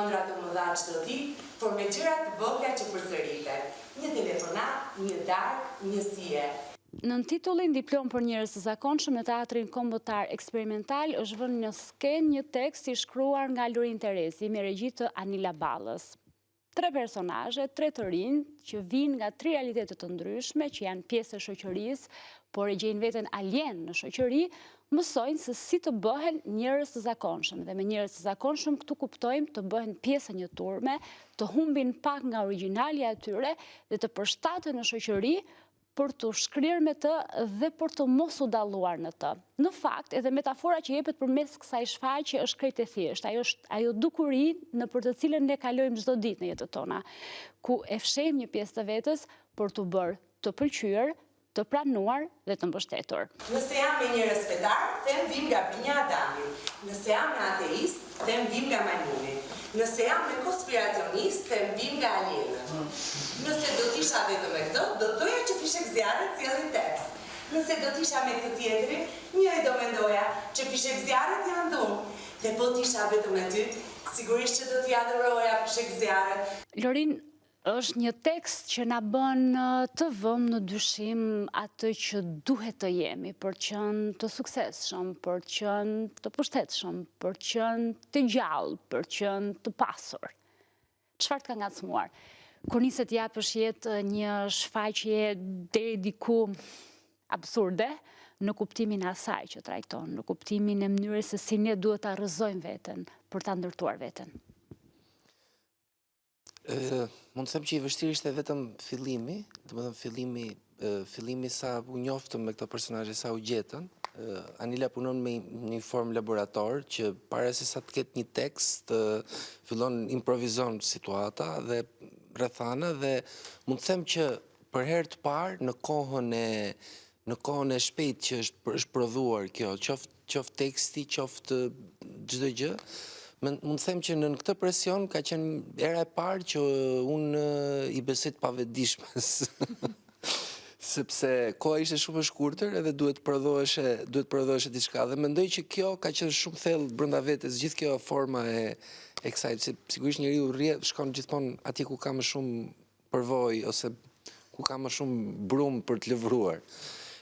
ëndra të mëdha çdo ditë, por me gjëra të vogla që përsëriten. Një telefonat, një darkë, një sije. Në titullin Diplom për njerëz të zakonshëm në Teatrin Kombëtar Eksperimental është vënë në skenë një tekst i shkruar nga Lorin Terezi me regji të Anila Ballës. 3 personazhe, 3 të rinj që vijnë nga 3 realitete të ndryshme, që janë pjesë e shoqërisë, por e gjejnë veten alien në shoqëri, mësojnë se si të bëhen njerëz të zakonshëm. Dhe me njerëz të zakonshëm këtu kuptojmë të bëhen pjesë e një turme, të humbin pak nga origjinali e tyre dhe të përshtaten në shoqëri për të shkrirë me të dhe për të mos u dalluar në të. Në fakt, edhe metafora që jepet përmes kësaj shfaqje është krejt e thjeshtë. Ajo dukuri në për të cilën ne kalojmë çdo ditë në jetën tona, ku e fshehim një pjesë të vetës për të bërë të pëlqyer, të pranuar dhe të mbështetur. Nëse jam me një respetar, them vim nga binja Adami. Nëse jam me ateist, them vim nga majmuni. Nëse jam me konspiracionist, them vim nga alienët. Nëse do t'isha vetëm me këto, do t'doja që fishek zjarët sjellin tekst. Nëse do t'isha me këtë tjetrin, njëri do mendoja që fishek zjarët janë dhunë. Dhe po t'isha vetëm me ty, sigurisht që do t'i adhuroja fishek zjarët. Lorin, është një tekst që na bën të vëmë në dyshim atë që duhet të jemi për qenë të suksesshëm, për qenë të pushtetshëm, për qenë të gjallë, për qenë të pasur. Çfarë ka ngacmuar? Kur niset japësh jetë një shfaqje deri diku absurde, në kuptimin e asaj që trajton, në kuptimin e mënyrës se si ne duhet ta rrëzojmë veten për ta ndërtuar veten. Mund të them që i vështirë ishte vetëm fillimi, domethënë fillimi sa u njoftëm me këto personazhe, sa u gjetën. Anila punon me një formë laborator që para se sa të ketë një tekst, fillon improvizon situata dhe rrethana dhe mund të them që për herë të parë në kohën e shpejtë që është prodhuar kjo, qoftë teksti, qoftë çdo gjë, mund të them që në këtë presion ka qenë era e parë që unë i besoj të pavetëdijshmes. Sepse koha ishte shumë e shkurtër edhe duhet prodhoheshe diçka dhe mendoj që kjo ka qenë shumë thellë brenda vetes, gjithë kjo forma e kësaj, se sigurisht njeriu shkon gjithmonë atje ku ka më shumë përvojë ose ku ka më shumë brumë për të lëvruar.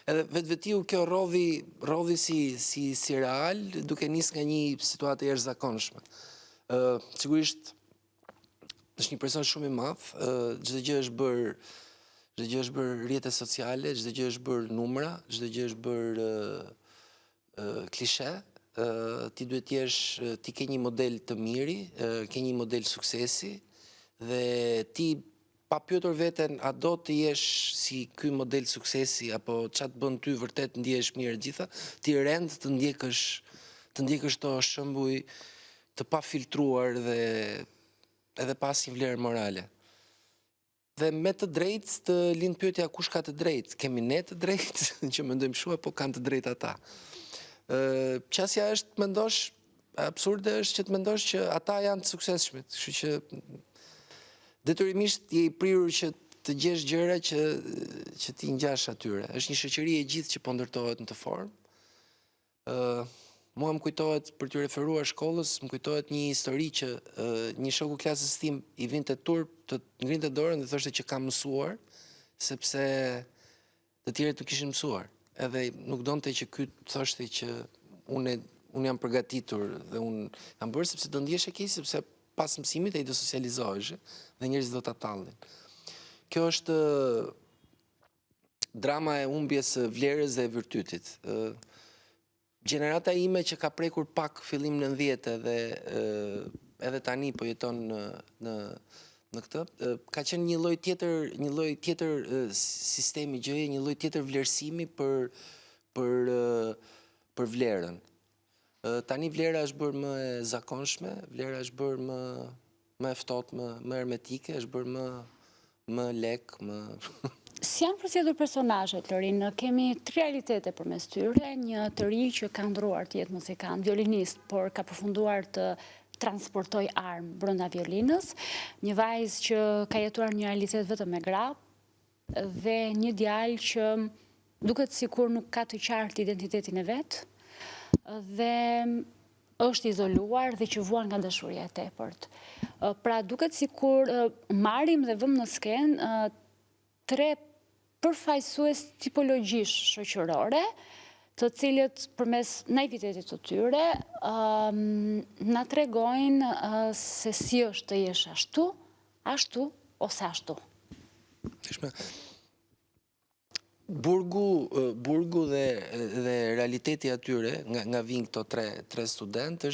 Edhe vetvetiu kjo rodhi si real, duke nis nga një situatë e jashtëzakonshme. Sigurisht është një person shumë i madh, çdo gjë është bërë rrjete sociale, çdo gjë është bërë numra, çdo gjë është bërë klishe. Ti ke një model të miri, ke një model suksesi dhe ti pa pyetur veten a do të jesh si ky model suksesi apo ç'a të bën ty vërtet ndihesh mirë gjitha, ti rend të ndjekësh to shembuj të pafiltruar dhe edhe pa asnjë vlerë morale. Dhe me të drejtë të lind pyetja kush ka të drejtë? Kemi ne të drejtë që mendojmë kështu apo kanë të drejtë ata? Qasja është të mendosh, absurde është që të mendosh që ata janë të suksesshmit, kështu që detyrimisht je i prirur që të gjesh gjëra që ti ngjash atyre. Është një shoqëri e gjithë që po ndërtohet në të formë. Mua më kujtohet, për t'ju referuar shkollës, më kujtohet një histori që një shoku klasës tim i vinte turp, të ngrinte dorën dhe thoshte që ka mësuar, sepse të tjerët nuk kishin mësuar. Edhe nuk donte që ky thoshte që unë jam përgatitur dhe unë jam bërë sepse do ndjeshe keq, sepse pas mësimit ai do socializohesh dhe njerëzit do ta tallin. Kjo është drama e humbjes së vlerës dhe e virtytit. Gjenerata ime që ka prekur pak fillim 90 dhe edhe tani po jeton në këtë, ka qenë një lloj tjetër sistemi gjëje, një lloj tjetër vlerësimi për vlerën. Tani vlera është bërë më e zakonshme, vlera është bërë më e ftohtë, më hermetike, është bërë më lek, më Si janë përsëritur personazhet, Lorin? Kemi 3 realitete përmes tyre, një të ri që ka ndruar të jetë muzikant, violinist, por ka përfunduar të transportoj armë brenda violinës, një vajzë që ka jetuar një realitet vetëm me gra, dhe një djalë që duket sikur nuk ka të qartë identitetin e vet, dhe është izoluar dhe që vuan nga dashuria e tepërt. Pra duket sikur marrim dhe vëmë në skenë 3 përfaqësues tipologjish shoqërore, të cilët përmes naivitetit të tyre na tregojnë se si është të jesh ashtu ose ashtu. Burgu dhe realiteti atyre, nga vinë këto tre studentë,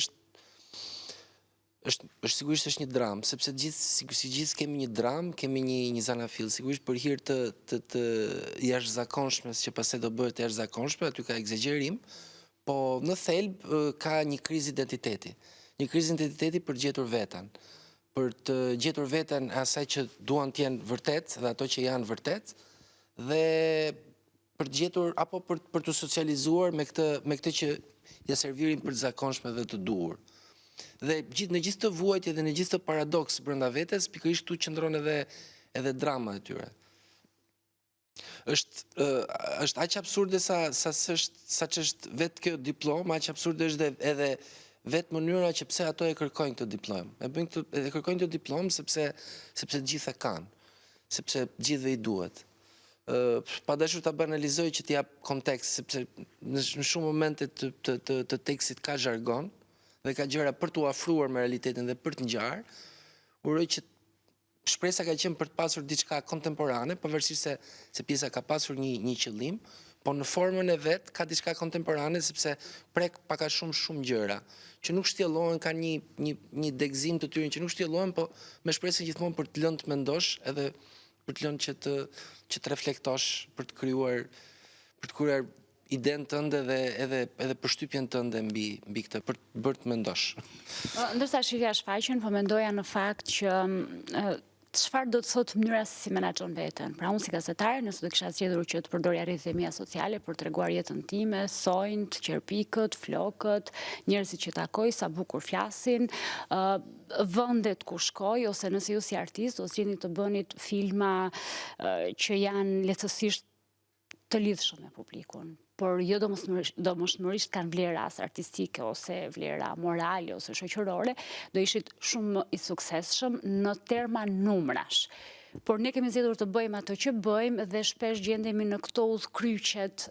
është sigurisht është një dramë, sepse si gjithë kemi një dramë, kemi një zanafill, sigurisht për hir të jashtëzakonshmes që pastaj do bëhet jashtëzakonshme, aty ka egzagerim, po në thelb ka një krizë identiteti. Një krizë identiteti për gjetur veten, për të gjetur veten asaj që duan të jenë vërtet dhe ato që janë vërtet, dhe për të gjetur apo për të socializuar me këtë që ja servirin për të zakonshme dhe të duhur. Dhe në gjithë të vuajtje dhe në gjithë të paradoks brenda vetes, pikërisht këtu qëndron edhe drama e tyre. Është aq absurde sa që është vetë kjo diplomë, aq absurde është edhe vetë mënyra që pse ato e kërkojnë këtë diplomë. E kërkojnë këtë diplomë sepse të gjithë e kanë, sepse gjithëve i duhet. Pa dashur ta banalizoj që t'jap kontekst, sepse në shumë momente të tekstit ka zhargon dhe ka gjëra për t'u afruar me realitetin dhe për të ngjarë, uroj që shpresa ka qenë për të pasur diçka kontemporane, pavarësisht se pjesa ka pasur një qëllim, po në formën e vet ka diçka kontemporane sepse prek pak a shumë gjëra që nuk shtjellohen, ka një degëzim të tyre që nuk shtjellohen, po me shpresën gjithmonë për të lënë të mendosh edhe për të lënë që të reflektosh për të krijuar idenë tënde dhe edhe përshtypjen tënde mbi këtë, për të bërë të mendosh. Ndërsa shifja shfaqen, po mendoja në fakt që çfarë do të thotë mënyra se si menaxhon veten. Pra unë si gazetare, nëse do kisha zgjedhur që të përdorja rrjetet e mia sociale për të treguar jetën time, sonjt, qerpikët, flokët, njerëzit që takoj, sa bukur flasin, vendet ku shkoj, ose nëse ju si artist do zgjidhni të bënit filma që janë lehtësisht të lidhshëm me publikun, por jo domosdoshmërisht kanë vlera as artistike ose vlera morale ose shoqërore, do ishit shumë i suksesshëm në terma numrash. Por ne kemi zgjedhur të bëjmë ato që bëjmë dhe shpesh gjendemi në këto udhkryqet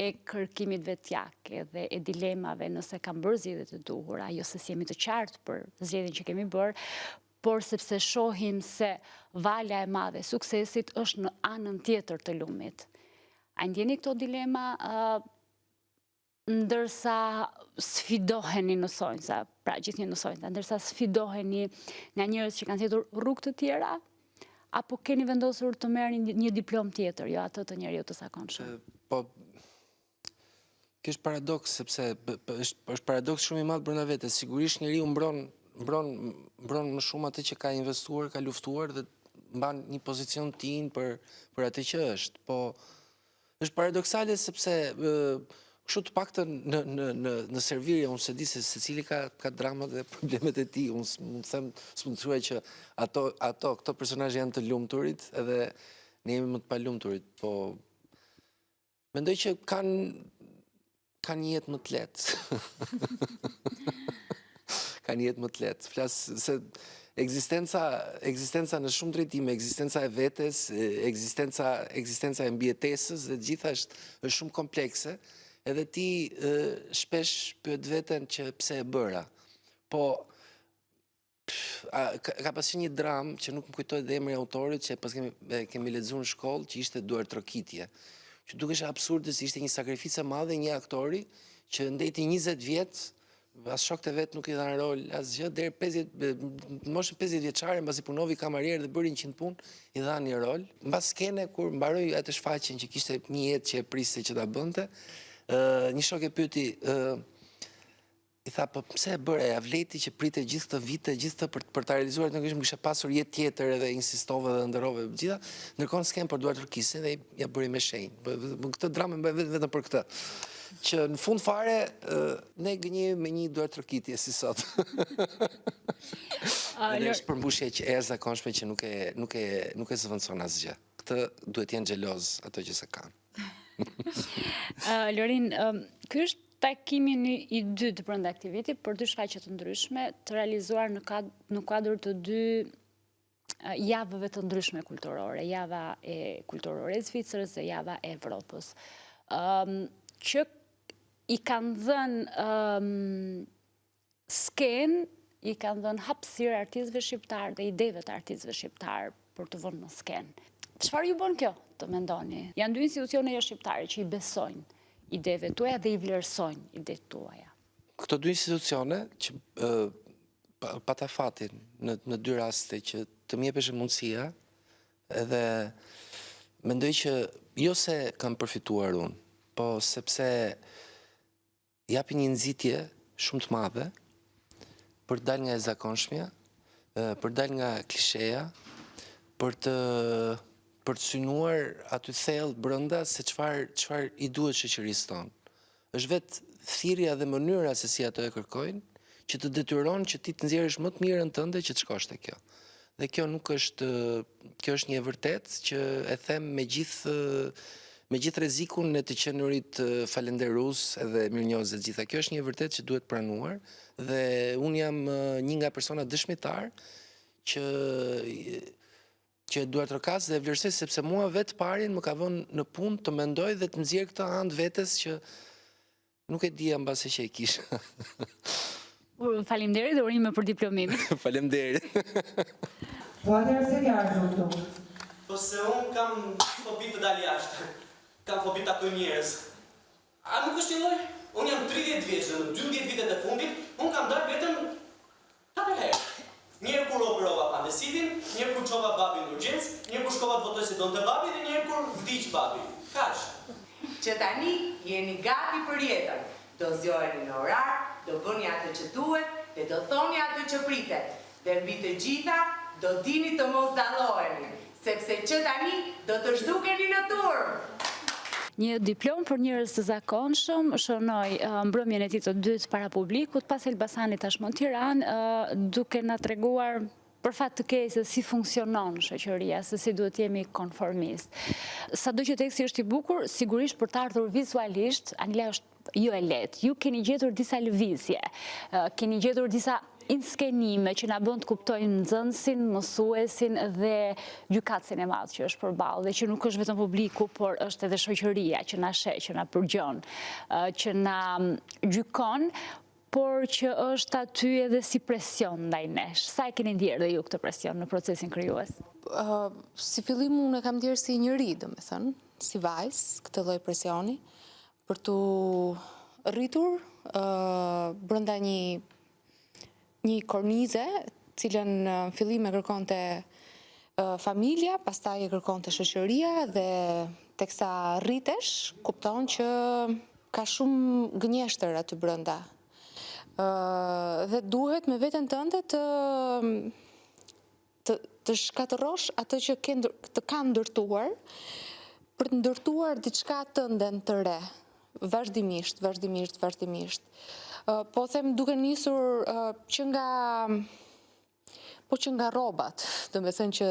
e kërkimit vetjak dhe e dilemave nëse kam bërë zgjedhjet e duhura, jo se si jemi të qartë për zgjedhjen që kemi bërë, por sepse shohim se valja e madhe e suksesit është në anën tjetër të lumit. A ndjeni këto dilema ndërsa sfidoheni në sonjza, pra gjithnjë në sonjza, ndërsa sfidoheni nga njerëz që kanë thjetur rrugë të tjera, apo keni vendosur të merrni një diplomë tjetër, jo atë të njeriut të zakonshëm? Po, kjo është paradoks, sepse është paradoks shumë i madh brenda vetes. Sigurisht njeriu mbron më shumë atë që ka investuar, ka luftuar dhe mban një pozicion tin për atë që është. Po është paradoksale sepse kështu të paktën në servirje, unë se di se secili ka dramat dhe problemet e tij. Unë them, s'mund të thuaj që këto personazhe janë të lumturit edhe ne jemi më të palumturit, po mendoj që kanë një jetë më të lehtë. Kanë jetë më të lehtë. Flas se ekzistenca në shumë drejtime, ekzistenca e vetes, ekzistenca e mbijetesës dhe gjitha është shumë komplekse, edhe ti shpesh pyet veten që pse e bëra. Po ka pasur një dramë që nuk më kujtohet dhe emri i autorit, që pas kemi lexuar në shkollë, që ishte Duar trokitje. Që dukesh absurde se ishte një sakrificë e madhe një aktori që ndeti 20 vjet, as shokët e vet nuk i dhanë rol asgjë, deri moshën 50 vjeçare, mbasi punovi kamarier dhe bëri 100 punë, i dhanë një rol. Mbas skene kur mbaroi atë shfaqjen që kishte një jetë që e priste që ta bënte, një shok e pyeti, i tha, po pse e bëre, ja vleti që prite gjithë këtë vite, gjithë të për ta realizuar, nuk kishe pasur jetë tjetër edhe insistove dhe ndërove gjitha, ndërkohë s'kem për Duar trokitjen dhe ja bëri me shenjë. Këtë dramë më bëj vetëm për këtë. Që në fund fare ne gënjemi me një Duar trokitje si sot. Edhe është përmbushje që e zakonshme që nuk e zëvendëson asgjë. Këtë duhet të jenë xheloz ato që se kanë. Lorin, ky është takimin i dytë brenda aktivitetit për dy shfaqje të ndryshme, të realizuar në kuadër të dy javëve të ndryshme kulturore, java e kulturore e Zvicrës dhe java e Evropës, që i kanë dhënë skenë, i kanë dhënë hapësirë artistëve shqiptar dhe ideve të artistëve shqiptar për të vënë në skenë. Çfarë ju bën kjo, të mendoni? Janë dy institucione shqiptare që i besojnë ideve tuaja dhe i vlerësojnë idetë tuaja. Këto dy institucione që pata fatin në dy raste që të mjepesh mundësia, edhe mendoj që jo se kam përfituar unë, po sepse japi një nxitje shumë të madhe për dal nga e zakonshmja, për dal nga klisheja, për të synuar aty thellë brenda se çfarë i duhet shoqërisë tonë. Është vetë thirrja dhe mënyra se si ato e kërkojnë që të detyron që ti të nxjerrësh më të mirën tënde që të shkosh te kjo. Dhe kjo është një e vërtetë që e them me gjithë rrezikun e të qenurit falenderues edhe mirënjohës të gjitha. Kjo është një e vërtetë që duhet pranuar dhe unë jam një nga personat dëshmitar që duart rokas dhe vlerësoj sepse mua vetë parin më ka vënë në punë të mendoj dhe të nxjerr këtë anë vetes që nuk e dija mbase që e kisha. Faleminderit dhe urime për diplomimin. Faleminderit. Po atëherë se ke ardhur këtu? Po se unë kam fobi të dal jashtë. Kam fobi të takoj njerëz. A nuk është një lloj? Unë jam 30 vjeç, në 12 vitet e fundit, unë kam dalë vetëm 4 herë. Njerë kur operova pandesitin, njerë kur qova babin në urgjencë, njerë kur shkova të votoj se donte babi dhe njerë kur vdiq babi. Kaq. Që tani jeni gati për jetën. Do zgjoheni në orar, do bëni atë që duhet dhe do thoni atë që pritet. Dhe mbi të gjitha do dini të mos dalloheni, sepse që tani do të zhdukeni në turm. Një diplom për njerëz të zakonshëm shënoi mbrëmjen e tij të dytë para publikut pas Elbasanit tashmë në Tiranë, duke na treguar për fat të keq se si funksionon shoqëria, se si duhet jemi konformist. Sado që teksti është i bukur, sigurisht për të ardhur vizualisht, Anila është jo e lehtë. Ju keni gjetur disa lëvizje, keni gjetur disa inskenime që na bën të kuptojmë nxënësin, mësuesin dhe gjykatësin e madh që është përballë dhe që nuk është vetëm publiku, por është edhe shoqëria që na sheh, që na përgjon, që na gjykon, por që është aty edhe si presion ndaj nesh. Sa e keni ndjerë dhe ju këtë presion në procesin krijues? Si fillim unë e kam ndjerë si njëri, domethënë, si vajzë, këtë lloj presioni për tu rritur brenda një kornize, cilën në fillim e kërkonte familja, pastaj e kërkonte shoqëria dhe teksa rritesh, kupton që ka shumë gënjeshtër aty brenda. Dhe duhet me veten tënde të shkatërrosh atë që të ka ndërtuar për të ndërtuar diçka tënden të re, vazhdimisht. Po them duke nisur që nga rrobat, domethënë që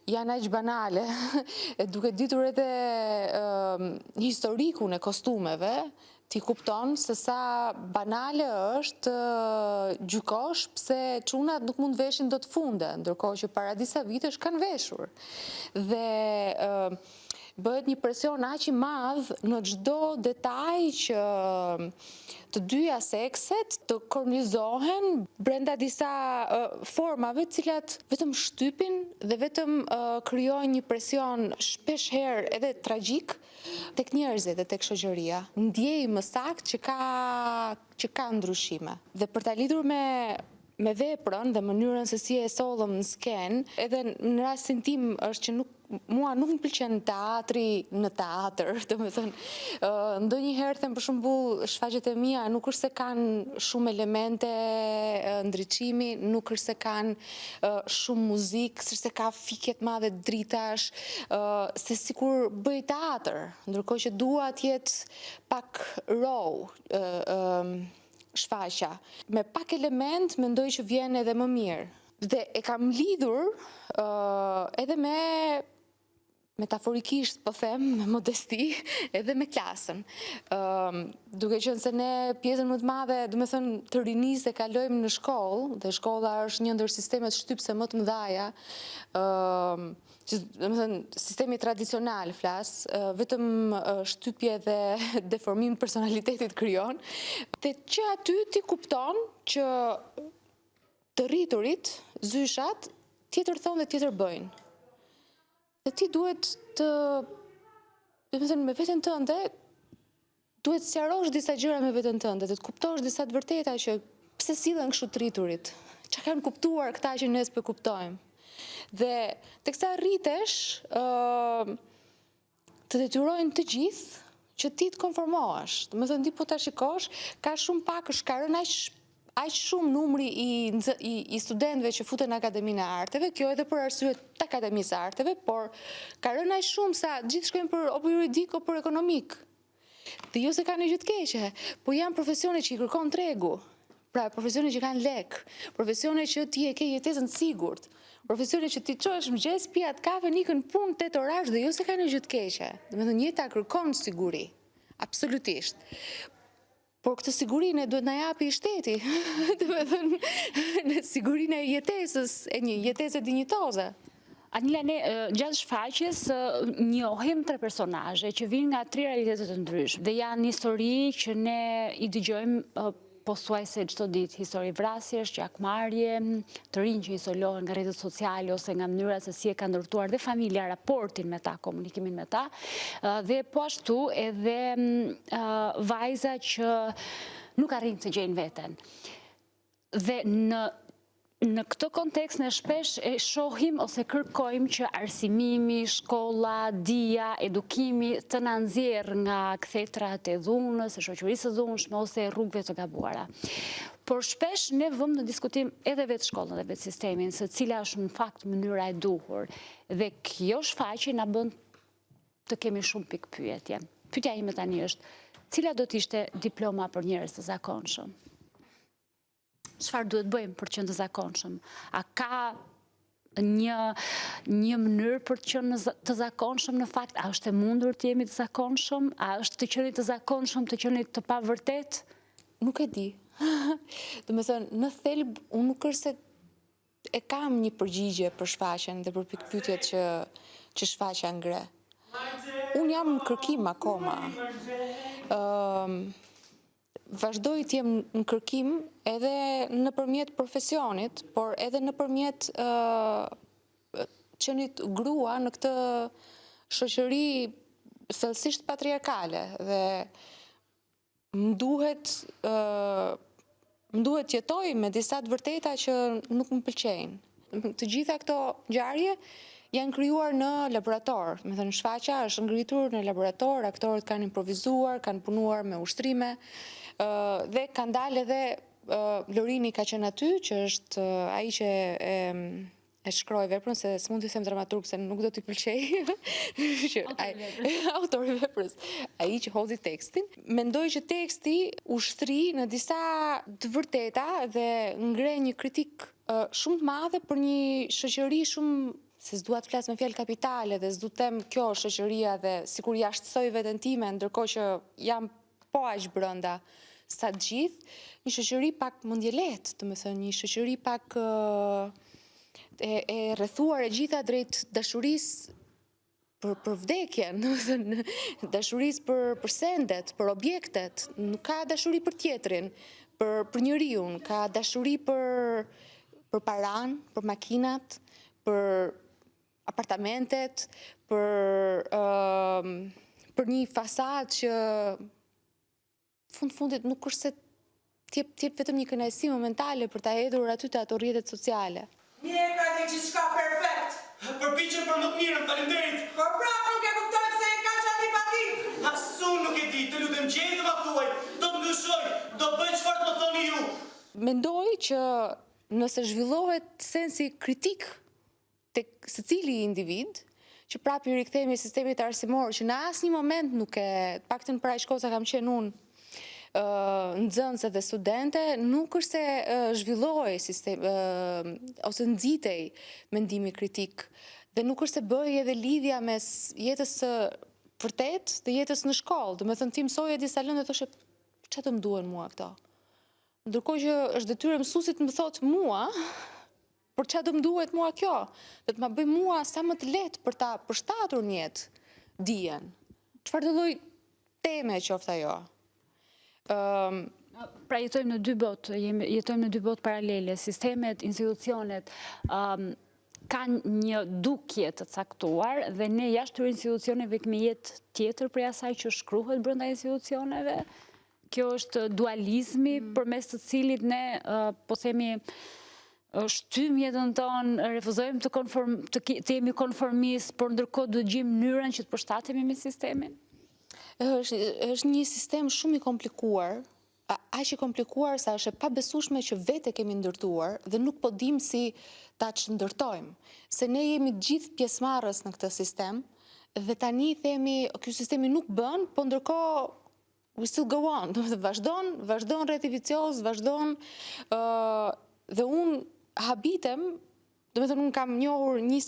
janë aq banale, e duke ditur edhe historikun e kostumeve, ti kupton se sa banale është gjykosh pse çunat nuk mund veshin dot funde, ndërkohë që para disa vitesh kanë veshur. Dhe bëhet një presion aq i madh në çdo detaj që të dyja sekset të kornizohen brenda disa formave të cilat vetëm shtypin dhe vetëm krijojnë një presion shpesh herë edhe tragjik tek njerëzit dhe tek shoqëria. Ndjej më saktë që ka ndryshime. Dhe për ta lidhur me veprën dhe mënyrën se si e sollëm në skenë, edhe në rastin tim është që mua nuk më pëlqen teatri në teatr, domethënë, ndonjëherë them për shembull, shfaqjet e mia nuk është se kanë shumë elemente ndriçimi, nuk është se kanë shumë muzikë, s'është se ka fikje të madhe dritash, se sikur bëj teatr, ndërkohë që dua të jetë pak raw, shfaqja. Me pak element mendoj që vjen edhe më mirë. Dhe e kam lidhur edhe me metaforikisht po them, me modesti, edhe me klasën. Duke qenë se ne pjesën më të madhe, do me thënë, të rinisë e kalojmë në shkollë, dhe shkolla është një ndër sistemet shtypse më të mëdhaja, do me thënë, sistemi tradicional flas, vetëm shtypje dhe deformim personalitetit krijon, dhe që aty ti kupton që të rriturit, zyshat, tjetër thonë dhe tjetër bëjnë. Dhe ti duhet me veten tënde, duhet të sqarosh disa gjëra me veten tënde, dhe të kuptosh disa të vërteta që pse sillen kështu të rriturit, çka kanë kuptuar këta që ne s'po kuptojmë. Dhe teksa rritesh, të detyrojnë të gjithë që ti të konformohesh. Do të thënë ti po ta shikosh, ka shumë pak është ka rënë aq shumë numri i studentëve që futen në Akademinë e Arteve, kjo edhe për arsye të Akademisë së Arteve, por ka rënë aq shumë sa gjithë shkojnë për o për juridik o për ekonomik. Dhe jo se kanë gjë të keqe, po janë profesione që i kërkon tregu. Pra, profesione që kanë lek, profesione që ti e ke jetesën të sigurt, profesione që ti çohesh mëngjes, pi atë kafe, nikën punë 8 orash dhe jo se kanë gjë të keqe. Do të thënë jeta kërkon siguri. Absolutisht. Por këtë sigurinë duhet na japi shteti, do të thënë sigurinë e jetesës, e një jetese dinjitoze. Anila, ne gjatë shfaqjes njohim 3 personazhe që vinë nga 3 realitete të ndryshme dhe janë histori që ne i dëgjojmë pothuajse çdo ditë, histori vrasjesh, gjakmarrje, të rinj që izolohen nga rrjetet sociale ose nga mënyra se si e ka ndërtuar dhe familja raportin me ta, komunikimin me ta, dhe po ashtu edhe vajza që nuk arrin të gjejnë veten. Dhe në këtë kontekst ne shpesh e shohim ose kërkojmë që arsimimi, shkolla, dija, edukimi të na nxjerrë nga kthetrat e dhunës, e shoqërisë së dhunshme ose rrugëve të gabuara. Por shpesh ne vëmë në diskutim edhe vetë shkollën dhe vetë sistemin, se cila është në fakt mënyra e duhur. Dhe kjo shfaqje na bën të kemi shumë pikë pyetje. Pyetja ime tani është, cila do të ishte diploma për njerëz të zakonshëm? Çfarë duhet bëjmë për të qenë të zakonshëm? A ka një mënyrë për të qenë të zakonshëm në fakt? A është e mundur të jemi të zakonshëm? A është të qenit të zakonshëm, të qenit të pavërtet? Nuk e di. Do me thënë, në thelb, unë nuk është se e kam një përgjigje për shfaqjen dhe për pikpyetjet që shfaqja ngre. Unë jam në kërkim akoma. Vazhdoj të jem në kërkim edhe nëpërmjet profesionit, por edhe nëpërmjet qenit grua në këtë shoqëri thellësisht patriarkale dhe më duhet jetoj me disa të vërteta që nuk më pëlqejnë. Të gjitha këto ngjarje janë krijuar në laborator. Me thënë, shfaqja është ngritur në laborator, aktorët kanë improvizuar, kanë punuar me ushtrime, dhe kanë dalë edhe Lorini ka qenë aty, që është ai që e shkroi veprën, se s'mund t'i them dramaturg se nuk do t'i pëlqej. Autori i veprës, ai që hodhi tekstin. Mendoj që teksti ushtri në disa të vërteta dhe ngre një kritik shumë të madhe për një shoqëri shumë, se s'dua të flas me fjalë kapitale dhe s'du të them kjo shoqëria dhe sikur jashtësoj veten time, ndërkohë që jam po aq brenda sa të gjithë, një shoqëri pak mendjelet, do të thënë një shoqëri pak e rrethuar e gjitha drejt dashurisë për vdekjen, do të thënë dashurisë për sendet, për objektet, nuk ka dashuri për tjetrin, për njeriu, ka dashuri për paran, për makinat, për apartamentet, për një fasadë që fundit nuk është se t'jep vetëm një kënaqësi momentale për ta hedhur aty te ato rrjetet sociale. Mirë, ka dhe gjithçka perfekt. Përpiqem për më të mirën, faleminderit. Por prapë nuk e kuptoj pse e kaq antipatik. Asun nuk e di, të lutem gjej të ma thuaj, do të ndryshoj, do bëj çfarë do thoni ju. Mendoj që nëse zhvillohet sensi kritik tek secili individ, që prapë i rikthehemi sistemit arsimor, që në asnjë moment nuk e, paktën për aq kohë sa kam qenë unë nxënëse dhe studente, nuk është se zhvillohej ose nxitej mendimi kritik Dhe nuk është se bëj edhe lidhja mes jetës së vërtet dhe jetës në shkollë. Do me thënë ti mësoje disa lëndë dhe thoshe, që të më duhen mua këto? Ndërkohë që është detyre mësuesit më thotë mua, për që do më duhet mua kjo? Dhe të më bëj mua sa më të lehtë për ta përshtatur një jetë dijen. Çfarë do lloj teme qoftë ajo? Pra jetojmë në dy botë, jetojmë në dy botë paralele, sistemet, institucionet kanë një dukje të caktuar dhe ne jashtë këtyre institucioneve kemi jetë tjetër për asaj që shkruhet brenda institucioneve. Kjo është dualizmi përmes të cilit ne po themi shtym jetën tonë, refuzojmë të jemi konformist, por ndërkohë duhet gjejmë mënyrën që të përshtatemi me sistemin. Është një sistem shumë i komplikuar, aq i komplikuar sa është e pabesueshme që vete kemi ndërtuar dhe nuk po dim si ta çndërtojmë. Se ne jemi gjithë pjesëmarrës në këtë sistem dhe tani themi, ky sistemi nuk bën, po ndërkohë we still go on. Vazhdon rreth i vicioz, vazhdon dhe unë habitem, do me thënë unë kam njohur një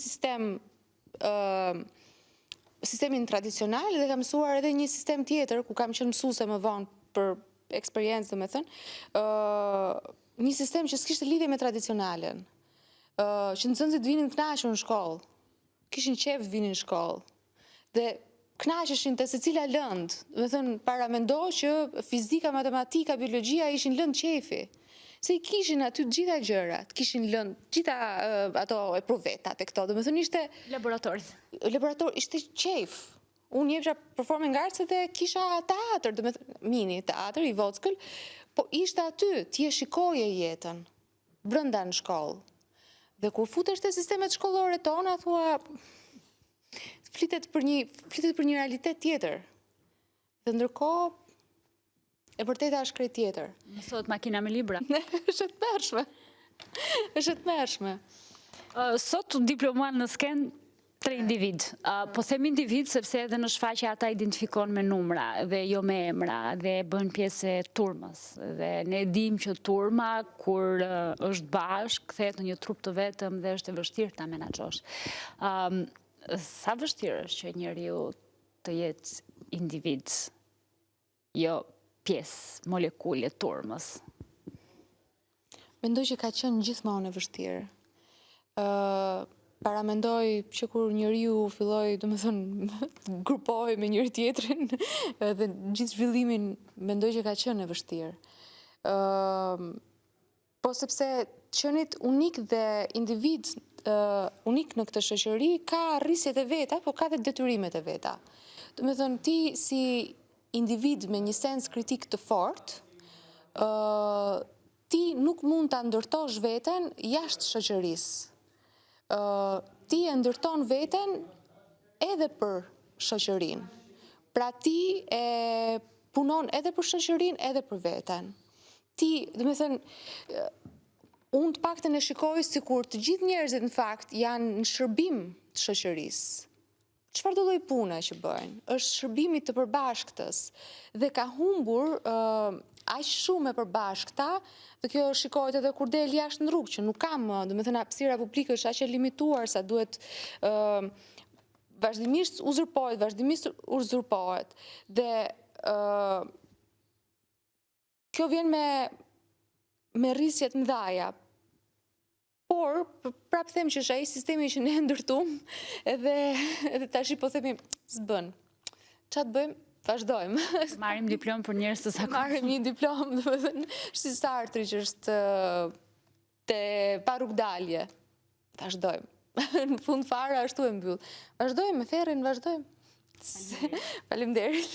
sistemin tradicional dhe kam mësuar edhe një sistem tjetër, ku kam qenë mësuese më vonë për eksperiencë, do me thënë, një sistem që s'kishte lidhje me tradicionalen, që nxënësit vinin kënaqur në shkollë, kishin qef vinin në shkollë, dhe kënaqeshin te secila lëndë, do me thënë paramendo që fizika, matematika, biologjia ishin lëndë qefi. Se i kishin aty gjitha gjërat, kishin lënë gjitha ato e pruvetat e këto, do me thënë ishte... Laboratorit, ishte qef. Unë jepsha performing arts dhe kisha teatr, do me thënë, mini teatr, i Vockël, po ishte aty, ti e shikoje jetën, brenda në shkollë. Dhe kur futesh te sistemet shkollore tona, thua, flitet për një realitet tjetër. Dhe ndërkohë, e vërteta është krejt tjetër. Mësohet makina me libra. Është të mërshme. Sot diplomuan në skenë 3 individ. Po them individ sepse edhe në shfaqje ata identifikon me numra dhe jo me emra dhe bën pjesë e turmës. Dhe ne dim që turma kur është bashkë, kthehet në një trup të vetëm dhe është e vështirë ta menaxhosh. Sa vështirë është që njeriu të jetë individ, jo pjesë, molekule, turmës? Mendoj që ka qenë gjithmonë e vështirë. Paramendoj që kur njeriu filloi, do me thënë, grupohej me njëri tjetrin dhe gjithë zhvillimin, mendoj që ka qenë e vështirë. Po sepse qenit unik dhe individ unik në këtë shoqëri ka rrisjet e veta, po ka dhe detyrimet e veta. Do me thënë, ti si individ me një sens kritik të fortë, ti nuk mund ta ndërtosh veten jashtë shoqërisë. Ti e ndërton veten edhe për shoqërinë. Pra ti e punon edhe për shoqërinë, edhe për veten. Ti, do me thënë, unë të paktën e shikoj sikur të gjithë njerëzit në fakt janë në shërbim të shoqërisë. Çfarë do lloj pune që bëjnë? Është shërbimi të përbashkëtës dhe ka humbur aq shumë e përbashkëta, dhe kjo shikohet edhe kur del jashtë në rrugë, që nuk kam, do me thënë, hapësira publike është aq e limituar sa duhet vazhdimisht uzurpohet. Dhe kjo vjen me rrisjet mëdhaja. Por, prapë them që është ai sistemi që ne ndërtum, edhe tash po themi, s'bën. Ç'a të bëjmë? Vazhdojmë. Marrim diplom për njerëz të zakonshëm. Marrim një diplom, do të thënë, si Sartri që është te pa rrugdalje. Vazhdojmë. Në fund fare ashtu e mbyll. Vazhdojmë me ferrin, vazhdojmë. Faleminderit.